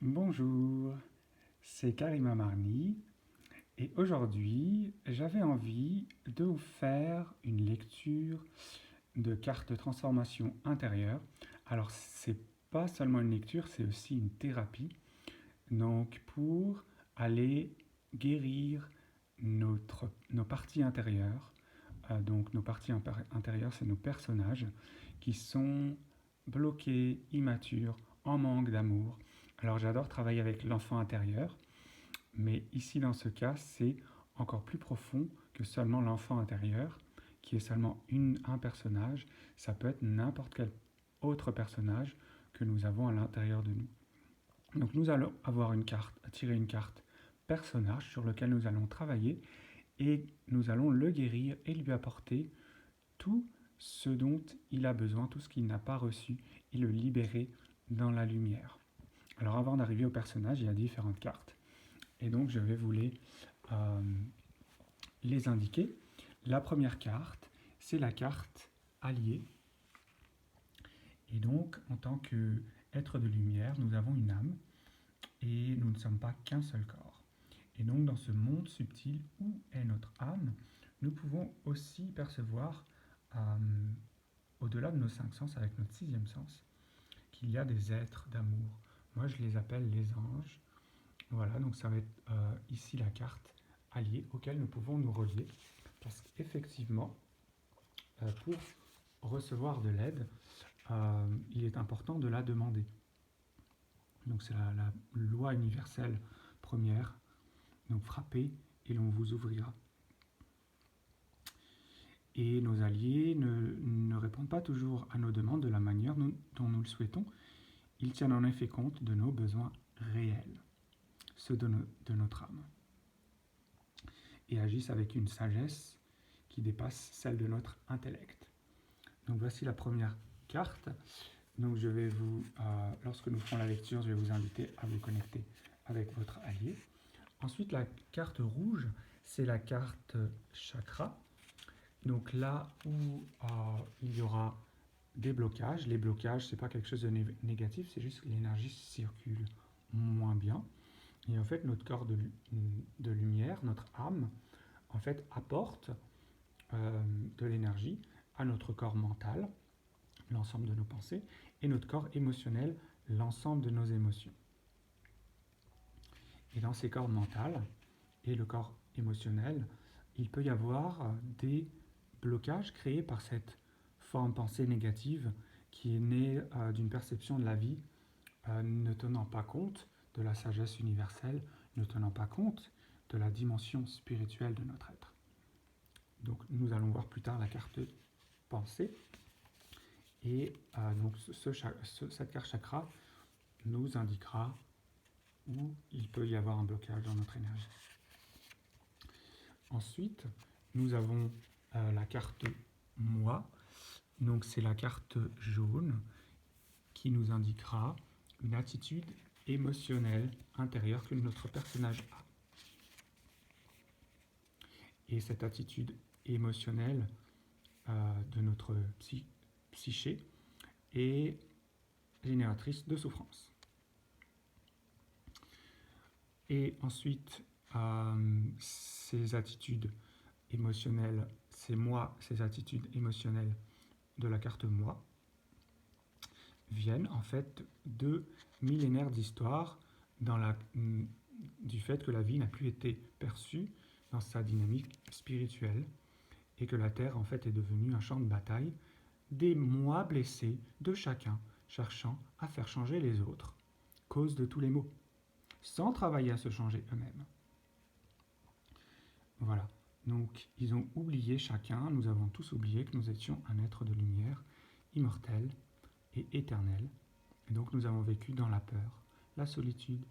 Bonjour, c'est Karima Marni et aujourd'hui j'avais envie de vous faire une lecture de cartes de transformation intérieure. Alors c'est pas seulement une lecture, c'est aussi une thérapie. Donc pour aller guérir nos parties intérieures. Donc nos parties intérieures, c'est nos personnages qui sont bloqués, immatures, en manque d'amour. Alors j'adore travailler avec l'enfant intérieur, mais ici dans ce cas, c'est encore plus profond que seulement l'enfant intérieur, qui est seulement un personnage. Ça peut être n'importe quel autre personnage que nous avons à l'intérieur de nous. Donc nous allons avoir tirer une carte personnage sur lequel nous allons travailler et nous allons le guérir et lui apporter tout ce dont il a besoin, tout ce qu'il n'a pas reçu, et le libérer dans la lumière. Alors avant d'arriver au personnage, il y a différentes cartes. Et donc je vais vous euh, les indiquer. La première carte, c'est la carte alliée. Et donc, en tant qu'être de lumière, nous avons une âme et nous ne sommes pas qu'un seul corps. Et donc, dans ce monde subtil où est notre âme, nous pouvons aussi percevoir, au-delà de nos cinq sens, avec notre sixième sens, qu'il y a des êtres d'amour. Moi, je les appelle les anges. Voilà, donc ça va être ici la carte alliée auquel nous pouvons nous relier. Parce qu'effectivement, pour recevoir de l'aide, il est important de la demander. Donc c'est la loi universelle première. Donc frappez et l'on vous ouvrira. Et nos alliés ne répondent pas toujours à nos demandes de la manière dont nous le souhaitons. Ils tiennent en effet compte de nos besoins réels, ceux de notre âme, et agissent avec une sagesse qui dépasse celle de notre intellect. Donc voici la première carte. Donc je vais lorsque nous ferons la lecture, je vais vous inviter à vous connecter avec votre allié. Ensuite, la carte rouge, c'est la carte chakra. Donc là où il y aura des blocages, les blocages, c'est pas quelque chose de négatif, c'est juste que l'énergie circule moins bien. Et en fait, notre corps de lumière, notre âme, en fait, apporte de l'énergie à notre corps mental, l'ensemble de nos pensées, et notre corps émotionnel, l'ensemble de nos émotions. Et dans ces corps mentaux et le corps émotionnel, il peut y avoir des blocages créés par cette forme pensée négative qui est née d'une perception de la vie ne tenant pas compte de la sagesse universelle, ne tenant pas compte de la dimension spirituelle de notre être. Donc nous allons voir plus tard la carte pensée. Et donc cette carte chakra nous indiquera où il peut y avoir un blocage dans notre énergie. Ensuite, nous avons la carte moi. Donc c'est la carte jaune qui nous indiquera une attitude émotionnelle intérieure que notre personnage a. Et cette attitude émotionnelle de notre psyché est génératrice de souffrance. Et ensuite, ces attitudes émotionnelles, ces attitudes émotionnelles de la carte moi, viennent en fait de millénaires d'histoire du fait que la vie n'a plus été perçue dans sa dynamique spirituelle et que la Terre en fait est devenue un champ de bataille des moi blessés de chacun cherchant à faire changer les autres, cause de tous les maux, sans travailler à se changer eux-mêmes. Voilà, donc ils ont oublié chacun, nous avons tous oublié que nous étions un être de lumière, immortel et éternel, et donc nous avons vécu dans la peur, la solitude,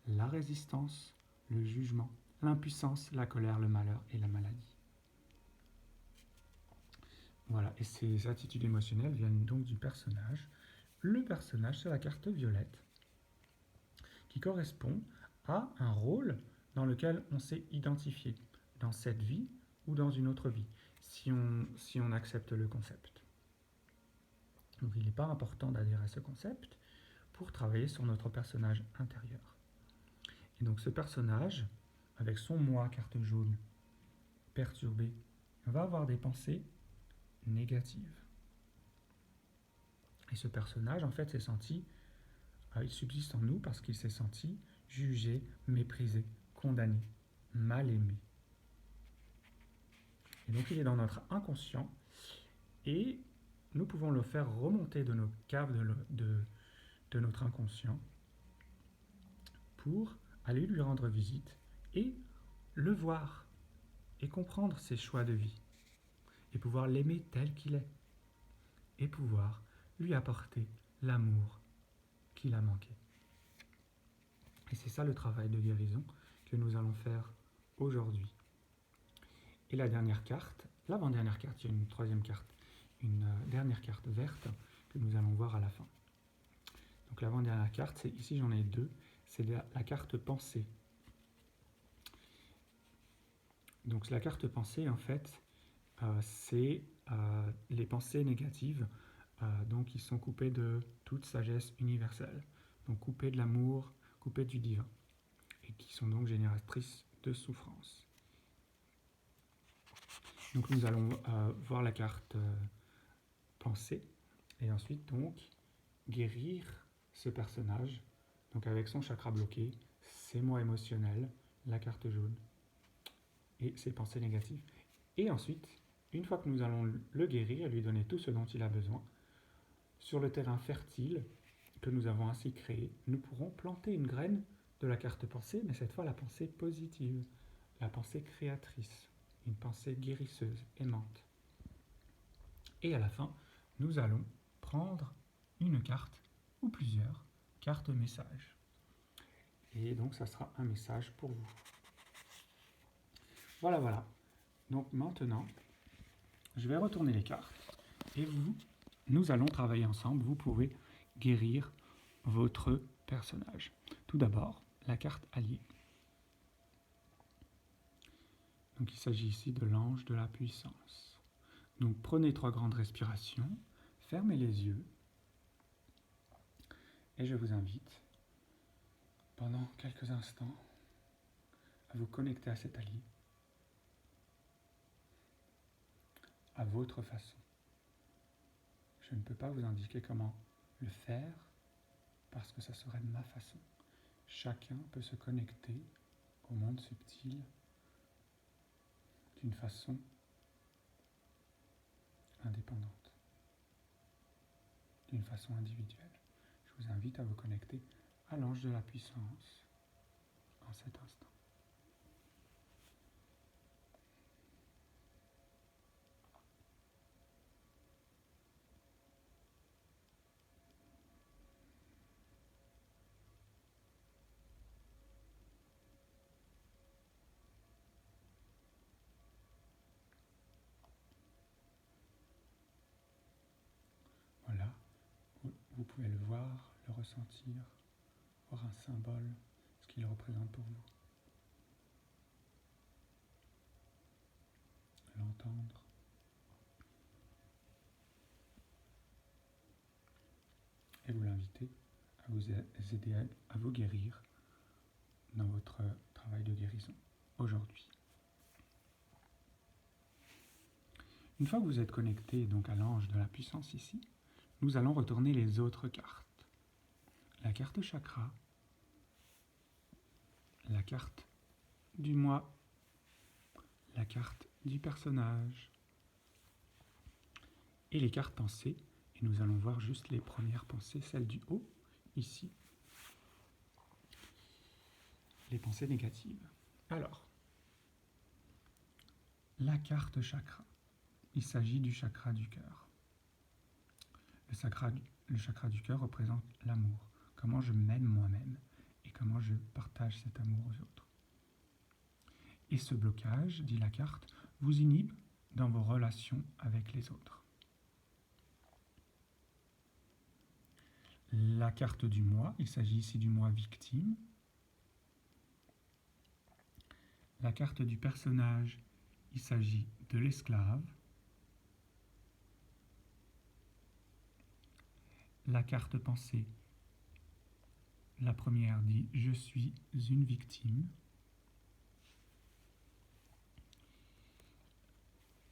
la résistance, le jugement, l'impuissance, la colère, le malheur et la maladie. Voilà, et ces attitudes émotionnelles viennent donc du personnage. Le personnage, c'est la carte violette, qui correspond à un rôle dans lequel on s'est identifié, dans cette vie ou dans une autre vie, si on accepte le concept. Donc il n'est pas important d'adhérer à ce concept. pour travailler sur notre personnage intérieur. Et donc ce personnage, avec son moi carte jaune perturbé, va avoir des pensées négatives. Et ce personnage, en fait, s'est senti, il subsiste en nous parce qu'il s'est senti jugé, méprisé, condamné, mal aimé. Et donc il est dans notre inconscient et nous pouvons le faire remonter de nos caves de notre inconscient pour aller lui rendre visite et le voir et comprendre ses choix de vie et pouvoir l'aimer tel qu'il est et pouvoir lui apporter l'amour qu'il a manqué. Et c'est ça le travail de guérison que nous allons faire aujourd'hui. Et la dernière carte, l'avant-dernière carte, il y a une troisième carte, une dernière carte verte que nous allons voir à la fin. Donc l'avant-dernière carte, ici j'en ai deux, c'est la carte pensée. Donc la carte pensée, en fait, c'est les pensées négatives, donc qui sont coupées de toute sagesse universelle, donc coupées de l'amour, coupées du divin, et qui sont donc génératrices de souffrance. Donc nous allons voir la carte pensée, et ensuite donc guérir ce personnage, donc avec son chakra bloqué, ses moi émotionnels, la carte jaune, et ses pensées négatives. Et ensuite, une fois que nous allons le guérir et lui donner tout ce dont il a besoin, sur le terrain fertile que nous avons ainsi créé, nous pourrons planter une graine de la carte pensée, mais cette fois la pensée positive, la pensée créatrice, une pensée guérisseuse, aimante. Et à la fin, nous allons prendre une carte ou plusieurs cartes messages. Et donc ça sera un message pour vous. Voilà. Donc maintenant, je vais retourner les cartes et nous allons travailler ensemble. Vous pouvez guérir votre personnage. Tout d'abord, la carte alliée. Donc il s'agit ici de l'ange de la puissance. Donc prenez 3 grandes respirations, fermez les yeux et je vous invite pendant quelques instants à vous connecter à cet allié à votre façon. Je ne peux pas vous indiquer comment le faire parce que ça serait ma façon. Chacun peut se connecter au monde subtil d'une façon indépendante, d'une façon individuelle. Je vous invite à vous connecter à l'ange de la puissance en cet instant. Voilà, vous pouvez le voir, le ressentir, voir un symbole, ce qu'il représente pour vous. L'entendre. Et vous l'inviter à vous aider à vous guérir dans votre travail de guérison aujourd'hui. Une fois que vous êtes connecté donc à l'ange de la puissance ici, nous allons retourner les autres cartes. La carte chakra, la carte du moi, la carte du personnage et les cartes pensées. Et nous allons voir juste les premières pensées, celles du haut, ici. Les pensées négatives. Alors, la carte chakra. Il s'agit du chakra du cœur. Le chakra du cœur représente l'amour. Comment je m'aime moi-même et comment je partage cet amour aux autres. Et ce blocage, dit la carte, vous inhibe dans vos relations avec les autres. La carte du moi, il s'agit ici du moi victime. La carte du personnage, il s'agit de l'esclave. La carte pensée, La première dit « Je suis une victime ».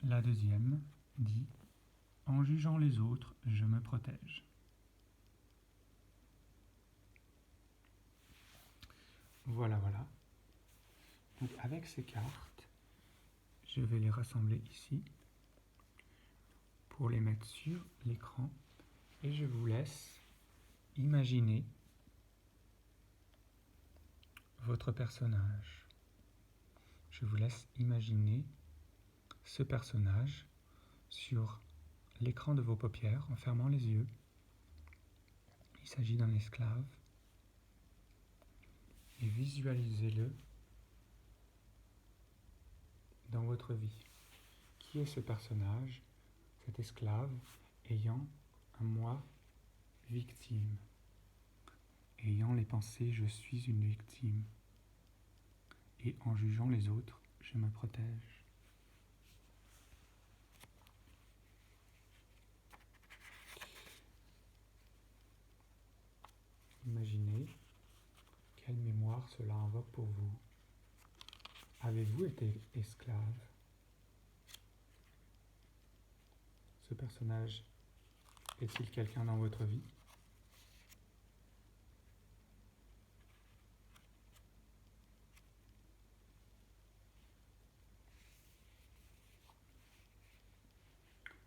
La deuxième dit « En jugeant les autres, je me protège ». Voilà, voilà. Donc avec ces cartes, je vais les rassembler ici pour les mettre sur l'écran et je vous laisse imaginer votre personnage. Je vous laisse imaginer ce personnage sur l'écran de vos paupières en fermant les yeux. Il s'agit d'un esclave et visualisez-le dans votre vie. Qui est ce personnage, cet esclave ayant un moi victime, ayant les pensées je suis une victime et en jugeant les autres, je me protège. Imaginez quelle mémoire cela invoque pour vous. Avez-vous été esclave? Ce personnage est-il quelqu'un dans votre vie?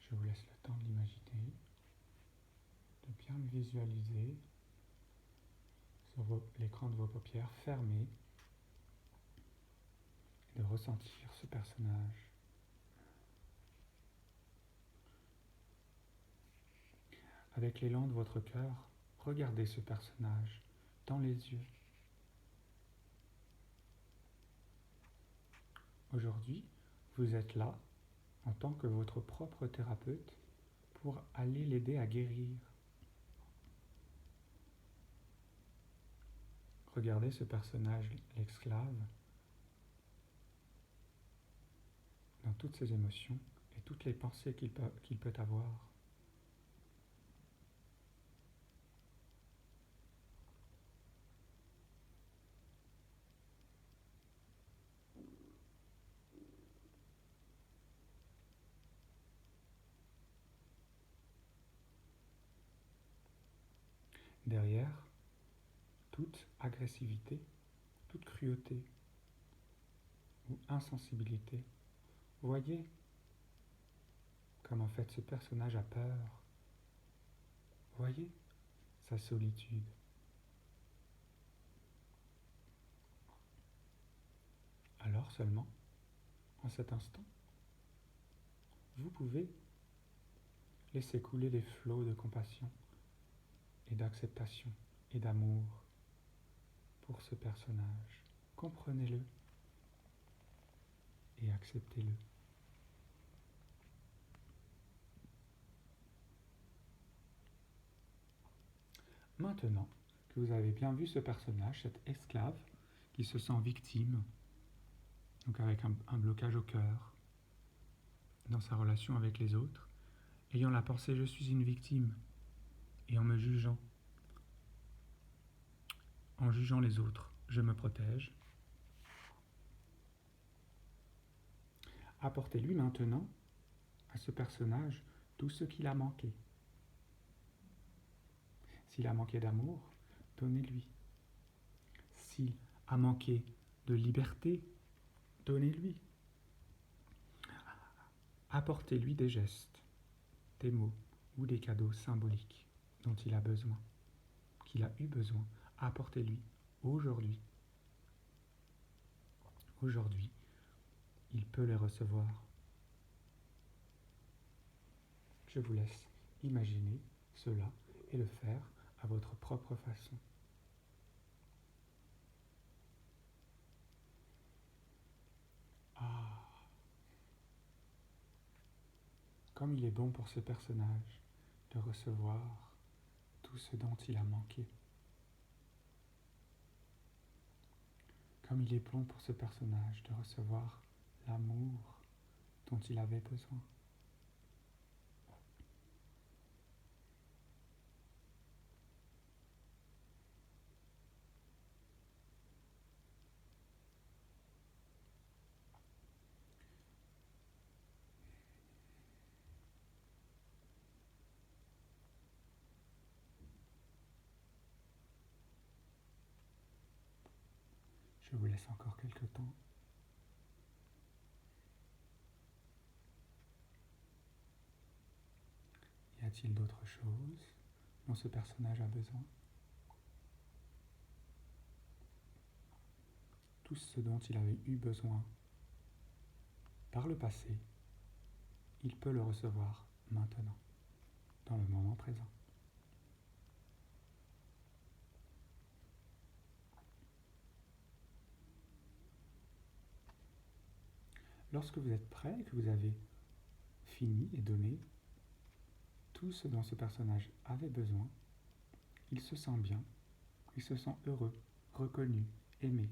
Je vous laisse le temps de l'imaginer, de bien le visualiser sur l'écran de vos paupières fermées et de ressentir ce personnage. Avec l'élan de votre cœur, regardez ce personnage dans les yeux. Aujourd'hui, vous êtes là en tant que votre propre thérapeute pour aller l'aider à guérir. Regardez ce personnage, l'esclave, dans toutes ses émotions et toutes les pensées qu'il peut avoir. Derrière toute agressivité, toute cruauté ou insensibilité, voyez comme en fait ce personnage a peur. Voyez sa solitude. Alors seulement, en cet instant, vous pouvez laisser couler les flots de compassion et d'acceptation et d'amour pour ce personnage. Comprenez-le et acceptez-le. Maintenant que vous avez bien vu ce personnage, cet esclave qui se sent victime, donc avec un blocage au cœur, dans sa relation avec les autres, ayant la pensée je suis une victime, et en me jugeant, en jugeant les autres, je me protège. Apportez-lui maintenant à ce personnage tout ce qu'il a manqué. S'il a manqué d'amour, donnez-lui. S'il a manqué de liberté, donnez-lui. Apportez-lui des gestes, des mots ou des cadeaux symboliques dont il a besoin, qu'il a eu besoin. Apportez-lui aujourd'hui. Aujourd'hui, il peut les recevoir. Je vous laisse imaginer cela et le faire à votre propre façon. Ah, comme il est bon pour ce personnage de recevoir tout ce dont il a manqué. Comme il est bon pour ce personnage de recevoir l'amour dont il avait besoin. Je vous laisse encore quelques temps. Y a-t-il d'autres choses dont ce personnage a besoin? Tout ce dont il avait eu besoin par le passé, il peut le recevoir maintenant, dans le moment présent. Lorsque vous êtes prêt et que vous avez fini et donné tout ce dont ce personnage avait besoin, il se sent bien, il se sent heureux, reconnu, aimé.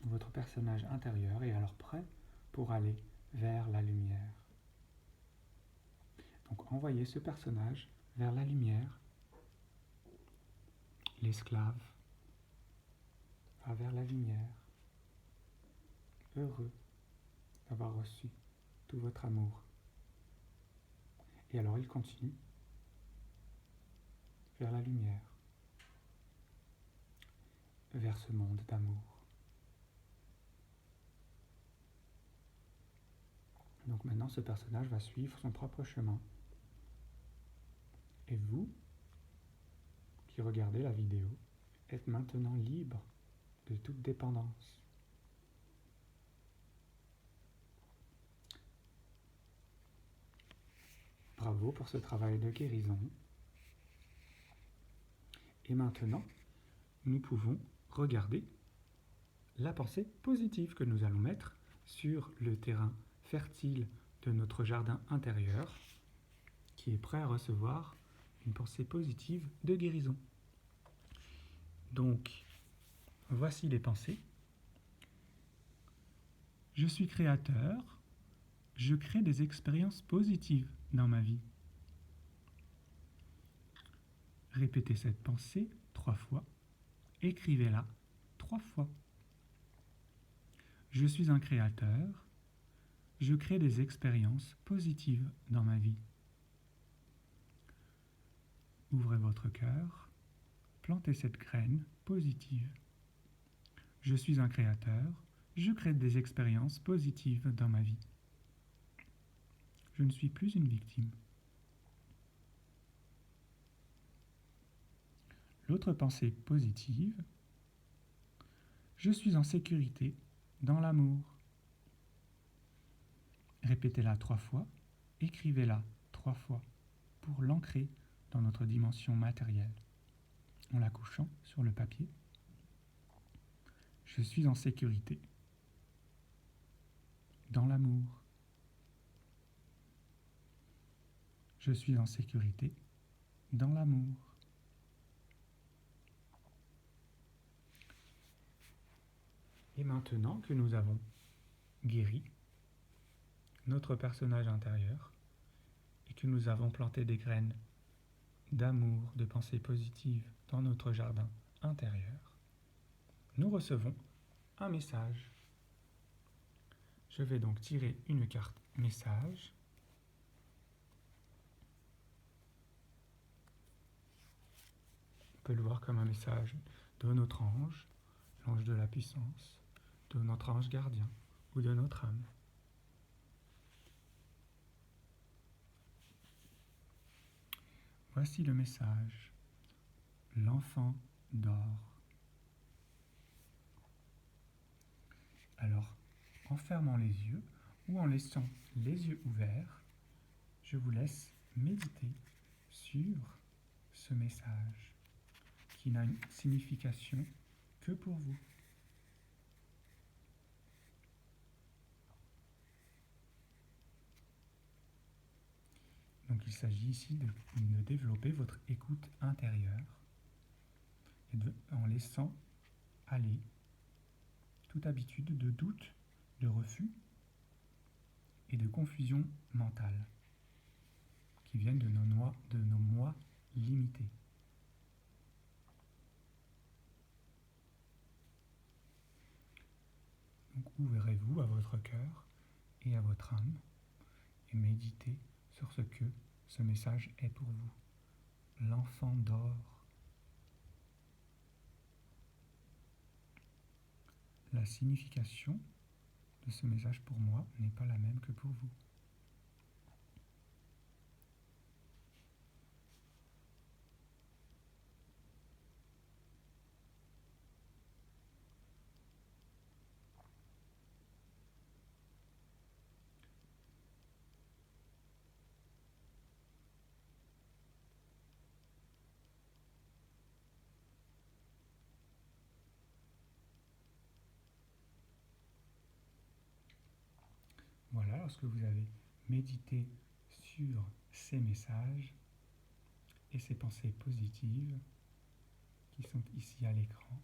Votre personnage intérieur est alors prêt pour aller vers la lumière. Donc envoyez ce personnage vers la lumière. L'esclave va vers la lumière, heureux d'avoir reçu tout votre amour. Et alors il continue vers la lumière, vers ce monde d'amour. Donc maintenant ce personnage va suivre son propre chemin. Et vous, qui regardez la vidéo, êtes maintenant libre de toute dépendance. Bravo pour ce travail de guérison. Et maintenant, nous pouvons regarder la pensée positive que nous allons mettre sur le terrain fertile de notre jardin intérieur qui est prêt à recevoir une pensée positive de guérison. Donc, voici les pensées. Je suis créateur, je crée des expériences positives dans ma vie. Répétez cette pensée 3 fois, écrivez-la 3 fois. Je suis un créateur, je crée des expériences positives dans ma vie. Ouvrez votre cœur, plantez cette graine positive. Je suis un créateur, je crée des expériences positives dans ma vie. Je ne suis plus une victime. L'autre pensée positive, je suis en sécurité dans l'amour. Répétez-la 3 fois, écrivez-la 3 fois pour l'ancrer dans notre dimension matérielle. En la couchant sur le papier, je suis en sécurité dans l'amour. Je suis en sécurité dans l'amour. Et maintenant que nous avons guéri notre personnage intérieur et que nous avons planté des graines d'amour, de pensées positives dans notre jardin intérieur, nous recevons un message. Je vais donc tirer une carte message. On peut le voir comme un message de notre ange, l'ange de la puissance, de notre ange gardien ou de notre âme. Voici le message. L'enfant dort. Alors, en fermant les yeux ou en laissant les yeux ouverts, je vous laisse méditer sur ce message qui n'a une signification que pour vous. Donc il s'agit ici de développer votre écoute intérieure et en laissant aller toute habitude de doute, de refus et de confusion mentale qui viennent de nos moi limités. Donc ouvrez-vous à votre cœur et à votre âme et méditez sur ce que ce message est pour vous. L'enfant dort. la signification de ce message pour moi n'est pas la même que pour vous. Voilà, lorsque vous avez médité sur ces messages et ces pensées positives qui sont ici à l'écran,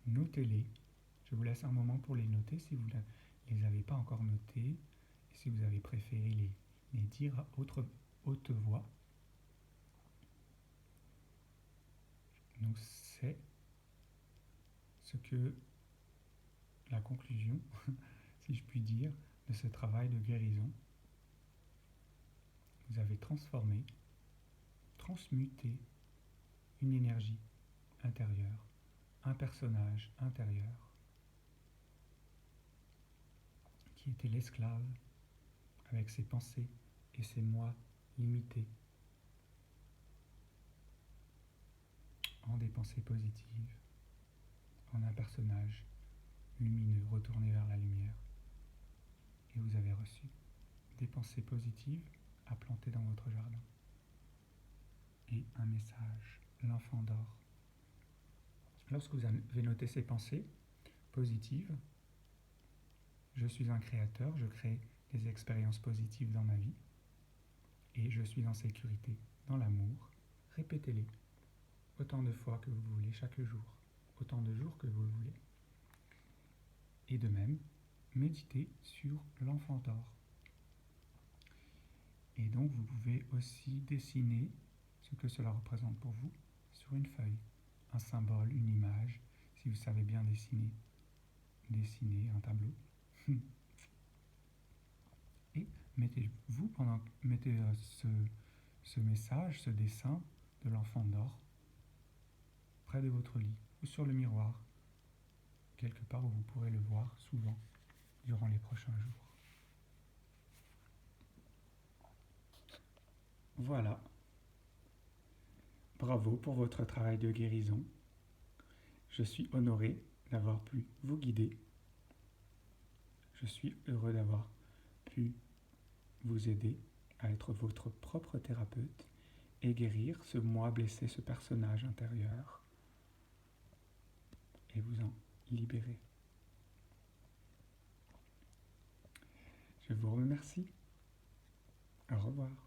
notez-les. Je vous laisse un moment pour les noter si vous ne les avez pas encore notés et si vous avez préféré les dire à haute voix. Donc c'est ce que la conclusion, si je puis dire, de ce travail de guérison. Vous avez transformé, transmuté une énergie intérieure, un personnage intérieur qui était l'esclave avec ses pensées et ses moi limités en des pensées positives, en un personnage lumineux retourné vers la lumière. Et vous avez reçu des pensées positives à planter dans votre jardin. Et un message, l'enfant d'or. Lorsque vous avez noté ces pensées positives, je suis un créateur, je crée des expériences positives dans ma vie et je suis en sécurité, dans l'amour. Répétez-les autant de fois que vous voulez chaque jour, autant de jours que vous le voulez. Et de même, méditez sur l'enfant d'or. Et donc vous pouvez aussi dessiner ce que cela représente pour vous sur une feuille, un symbole, une image, si vous savez bien dessiner un tableau. Et mettez ce message, ce dessin de l'enfant d'or près de votre lit ou sur le miroir, quelque part où vous pourrez le voir souvent durant les prochains jours. Voilà. Bravo pour votre travail de guérison. Je suis honoré d'avoir pu vous guider. Je suis heureux d'avoir pu vous aider à être votre propre thérapeute et guérir ce moi blessé, ce personnage intérieur, et vous en libérer. Je vous remercie. Au revoir.